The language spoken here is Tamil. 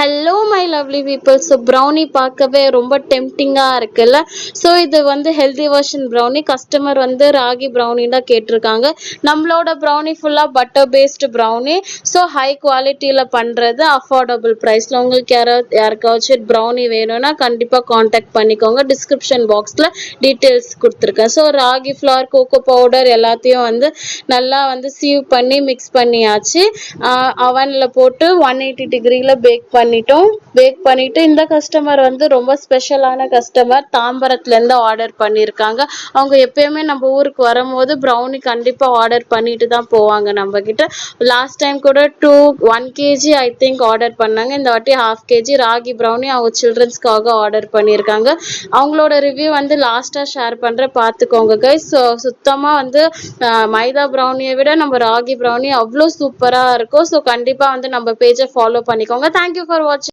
Hello my lovely people. So brownie பார்க்கவே ரொம்ப டெம்டிங்காக இருக்குல்ல. ஸோ இது வந்து ஹெல்தி வெர்ஷன் ப்ரௌனி. கஸ்டமர் வந்து ராகி ப்ரௌனி தான் கேட்டிருக்காங்க. நம்மளோட ப்ரௌனி ஃபுல்லாக butter based brownie. So high குவாலிட்டியில் பண்ணுறது, அஃபோர்டபுள் ப்ரைஸில். உங்களுக்கு யாருக்காச்சும் ப்ரௌனி வேணும்னா கண்டிப்பாக காண்டாக்ட் பண்ணிக்கோங்க. டிஸ்கிரிப்ஷன் பாக்ஸில் டீட்டெயில்ஸ் கொடுத்துருக்கேன். So ragi flour, cocoa powder எல்லாத்தையும் வந்து நல்லா வந்து சீவ் பண்ணி மிக்ஸ் பண்ணியாச்சு. அவனில் போட்டு 180 டிகிரியில் பேக் பண்ணிட்டு இந்த கஸ்டமர் வந்து ரொம்ப ஸ்பெஷலான கஸ்டமர். தாம்பரத்துலேருந்து ஆர்டர் பண்ணியிருக்காங்க. அவங்க எப்பயுமே நம்ம ஊருக்கு வரும்போது ப்ரௌனி கண்டிப்பாக ஆர்டர் பண்ணிட்டு தான் போவாங்க நம்ம கிட்ட. லாஸ்ட் டைம் கூட 1 kg ஐ திங்க் ஆர்டர் பண்ணாங்க. இந்த வாட்டி 1/2 kg ராகி ப்ரௌனி அவங்க சில்ட்ரன்ஸ்க்காக ஆர்டர் பண்ணியிருக்காங்க. அவங்களோட ரிவ்யூ வந்து லாஸ்ட்டாக ஷேர் பண்ணுறேன், பார்த்துக்கோங்க கைஸ். சுத்தமாக வந்து மைதா ப்ரௌனியை விட நம்ம ராகி ப்ரௌனி அவ்வளோ சூப்பராக இருக்கும். ஸோ கண்டிப்பாக வந்து நம்ம பேஜை ஃபாலோ பண்ணிக்கோங்க. தேங்க்யூ ஃபார் வாட்சிங்.